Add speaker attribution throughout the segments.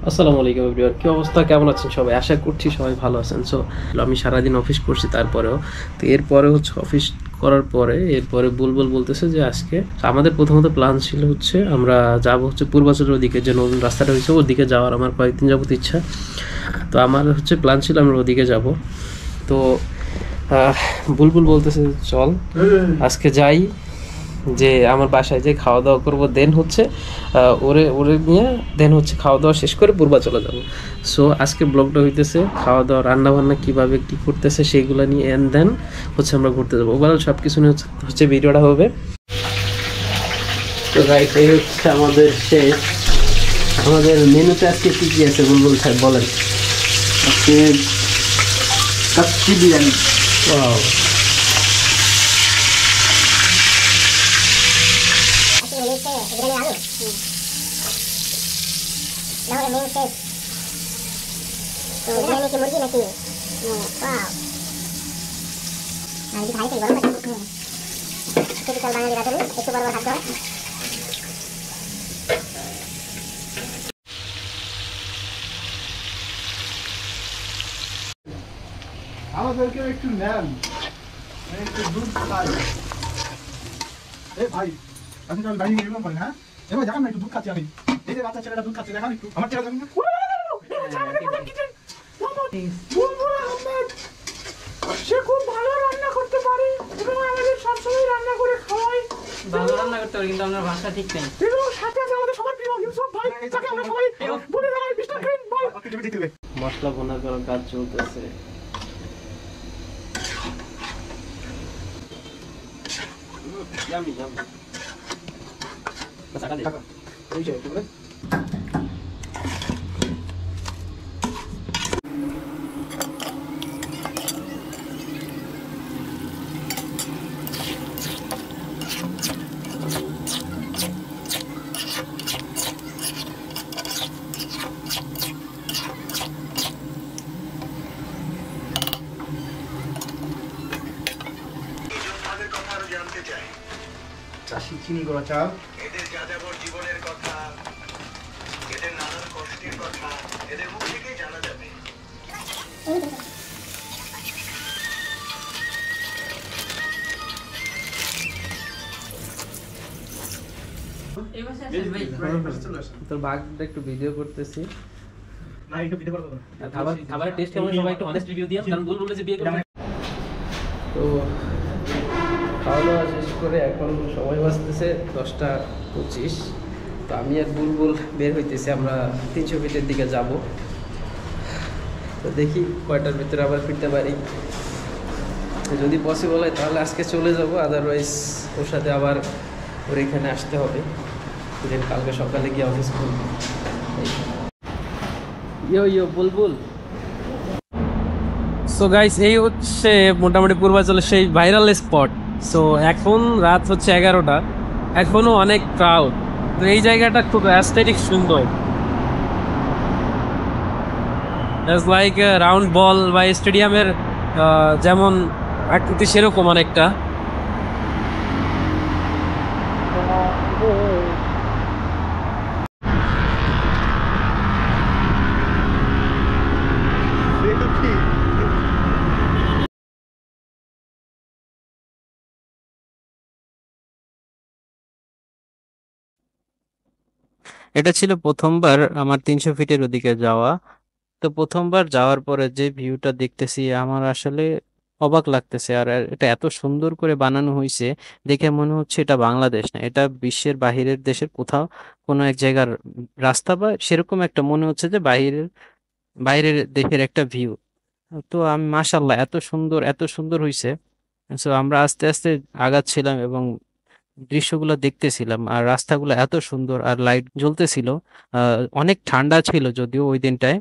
Speaker 1: আসসালামু আলাইকুম এভরিওয়ান, কি অবস্থা, কেমন আছেন সবাই? আশা করছি সবাই ভালো আছেন। সো আমি সারাদিন অফিস করছি, তারপরেও তো এরপরে হচ্ছে অফিস করার পরে এরপরে বুলবুল বলতেছে যে আজকে আমাদের প্রথমত প্ল্যান ছিল হচ্ছে আমরা যাব হচ্ছে পূর্বাচলের ওদিকে, যে নতুন রাস্তাটা হয়েছে ওদিকে যাওয়ার আমার কয়েকদিন যাবত ইচ্ছা। তো আমার হচ্ছে প্ল্যান ছিল আমরা ওদিকে যাব। তো আহ, বুলবুল বলতেছে চল আজকে যাই, যে আমার বাসায় যে খাওয়া দাওয়া করবো, দেন হচ্ছে ওরে ওরে নিয়ে দেন হচ্ছে খাওয়া দাওয়া শেষ করে পূর্বাচলে যাবো। সো আজকে ব্লগটা হইতেছে খাওয়া দাওয়া রান্না বান্না কীভাবে কী করতেছে সেইগুলো নিয়ে, অ্যান্ড দেন হচ্ছে আমরা ঘুরতে যাবো। ওভারঅল সব কিছু নিয়ে হচ্ছে ভিডিওটা হবে। তো রাইট, এই হচ্ছে আমাদের শেষ। আমাদের মেনুতে আজকে কী কী আছে বুলবুল সাহেব বলেন।
Speaker 2: আজকে কাচ্চি বিরিয়ানি।
Speaker 1: ওয়াও,
Speaker 3: বিরিয়ানি কি মুরগি নাকি? ওয়াও, আর কি খাইতে গরম লাগে। টিপিক্যাল বাঙালি রাঁধুনি, একটু বড় বড় খাদ্য হয়।
Speaker 2: আমাদেরকে একটু নেন, একটু দুধ খাই। ভাই আপনি আমি বাইরে গেলাম ভাই। হ্যাঁ এবার দেখান না, একটু দুধ খাচ্ছি আমি। এই যে বাচ্চা ছেলেটা দুধ খাচ্ছে, দেখান একটু আমার ছেলে। দেখুন সে খুব ভালো রান্না করতে পারে এবং আমাদের সবসময় রান্না করে খাওয়ায়।
Speaker 4: ভালো রান্না করতে পারে, কিন্তু আপনার ভাষা ঠিক নেই।
Speaker 2: এবং সাথে আছে আমাদের সবার প্রিয় ইউসুফ ভাই, যাকে আমরা সবাই বলে দেখাই মিস্টার গ্রিন ভাই।
Speaker 1: মশলা ভুনা করার কাজ চলতেছে। Yummy, yummy. Masakali.
Speaker 2: এই যে একটু করে চাষি চিনি করা চাল।
Speaker 5: এদের যাযাবর জীবনের কথা, এদের নানান কষ্টের কথা এদের মুখ থেকেই জানা যাবে।
Speaker 1: তোর ভাগটা একটু ভিডিও করতেছি।
Speaker 2: না একটু ভিডিও করব না।
Speaker 4: খাবারের টেস্ট কেমন সবাই একটু অনেস্ট রিভিউ দিও, কারণ বুলবুল যে বিয়ে করে।
Speaker 1: তো খাওয়া দাওয়া শেষ করে এখন সময় বাজতেছে 10টা 25। তো আমি আর বুলবুল বের হইতেছি, আমরা 300 ফিটের দিকে যাব। তো দেখি কয়টার ভিতরে আবার ফিরতে পারি। যদি পসিবল হয় তাহলে আজকে চলে যাব, আদারওয়াইজ ওর সাথে আবার ওর এখানে আসতে হবে, দেন কালকে সকালে গিয়ে অফিস করব। ইয়ো ইয়ো বুলবুল। সো গাইস, এই হচ্ছে মোটামুটি পূর্বাচলের সেই ভাইরাল স্পট। সো এখন রাত হচ্ছে 11টা, এখনও অনেক ক্রাউড। তো এই জায়গাটা খুব অ্যাস্থেটিক সুন্দর, লাইক রাউন্ড বল বা স্টেডিয়ামের যেমন আকৃতি সেরকম অনেকটা। এটা ছিল প্রথমবার আমার 300 ফিটের ওদিকে যাওয়া। তো প্রথমবার যাওয়ার পরে যে ভিউটা দেখতেছি আমার আসলে অবাক লাগতেছে। আর এটা এত সুন্দর করে বানানো হয়েছে, দেখে মনে হচ্ছে এটা বাংলাদেশ না, এটা বিশ্বের বাহিরের দেশের কোথাও কোনো এক জায়গার রাস্তা, বা সেরকম একটা মনে হচ্ছে যে বাইরের বাইরের দেশের একটা ভিউ। তো আমি মাশাল্লাহ, এত সুন্দর এত সুন্দর হয়েছে। তো আমরা আস্তে আস্তে আগাচ্ছিলাম এবং দৃশ্যগুলো দেখতেছিলাম, আর রাস্তাগুলো এত সুন্দর, আর লাইট জ্বলতেছিল। অনেক ঠান্ডা ছিল যদিও ওই দিনটায়।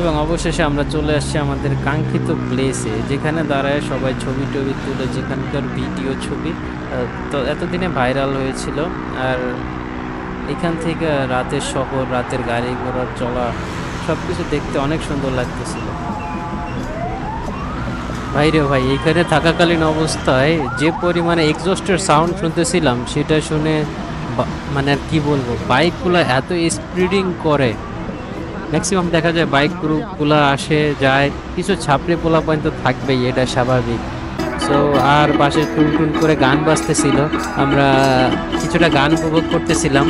Speaker 1: এবং অবশেষে আমরা চলে আসছি আমাদের কাঙ্ক্ষিত প্লেসে, যেখানে দাঁড়ায় সবাই ছবি টবি তুলে, যেখানকার ভিডিও ছবি তো এতদিনে ভাইরাল হয়েছিল। আর এখান থেকে রাতের শহর, রাতের গাড়ি ঘোড়ার চলা সব কিছু দেখতে অনেক সুন্দর লাগতেছিল। ভাই রে ভাই, এখানে থাকাকালীন অবস্থায় যে পরিমাণে এক্সস্টের সাউন্ড শুনতেছিলাম সেটা শুনে মানে আর কি বলবো, বাইকগুলো এত স্পিডিং করে। ম্যাক্সিমাম দেখা যায় বাইক গ্রুপগুলো আসে যায়, কিছু ছাপড়ি পোলাপাইন তো থাকবেই, এটা স্বাভাবিক। সো আর পাশে টুন টুন করে গান বাজতেছিল, আমরা কিছুটা গান উপভোগ করতেছিলাম।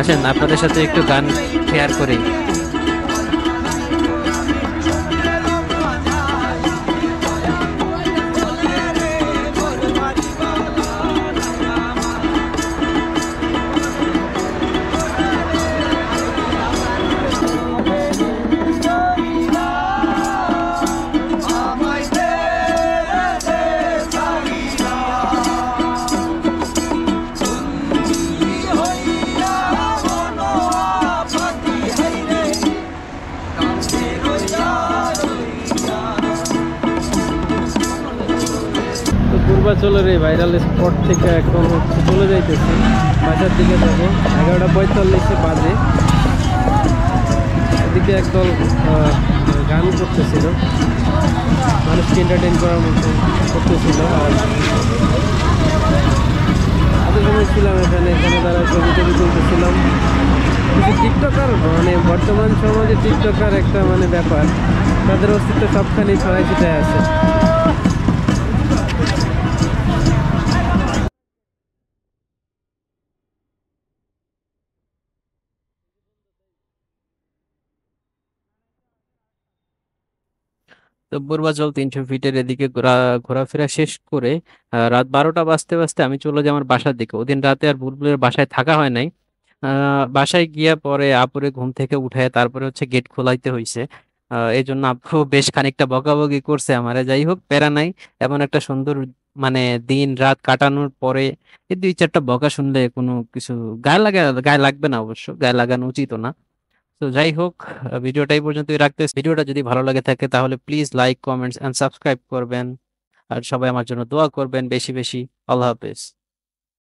Speaker 1: আসেন আপনাদের সাথে একটু গান শেয়ার করি। তো পূর্বাচলের এই ভাইরাল স্পট থেকে এখন হচ্ছে চলে যাইতেছি বাসার দিকে যাবো। 11:45 বাজে। এদিকে একদল গান করতেছিল, মানুষকে এন্টারটেইন করার মতো করতেছিল। আর এত সময় ছিলাম এখানে, তারা ছবি টবি তুলতেছিলাম। কিছু টিকটকার, মানে বর্তমান সমাজে টিকটকার একটা মানে ব্যাপার, তাদের অস্তিত্ব সবখানেই ছড়াই ছিটায় আছে। তো পূর্বাচল 300 ফিটের এদিকে ঘোরাফেরা শেষ করে রাত 12টা বাজতে বাজতে আমি চলে যাই আমার বাসার দিকে। ওদিন রাতে আর বুলবুলের বাসায় থাকা হয় নাই। বাসায় গিয়া পরে আপুরে ঘুম থেকে উঠায় তারপরে হচ্ছে গেট খোলাইতে হইছে। এই জন্য আপু বেশ খানিকটা বকাবকি করছে আমারে। যাই হোক, প্যারা নাই। এমন একটা সুন্দর মানে দিন রাত কাটানোর পরে এই 2-4টা বকা শুনলে কোনো কিছু গায়ে লাগবে না, অবশ্য গায়ে লাগানো উচিত না। তো যাই হোক, ভিডিওটা এই পর্যন্তই রাখতে। ভিডিওটা যদি ভালো লাগে থাকে তাহলে please like, comments and subscribe করবেন। আর সবাই আমার জন্য দোয়া করবেন বেশি বেশি। আল্লাহ হাফেজ।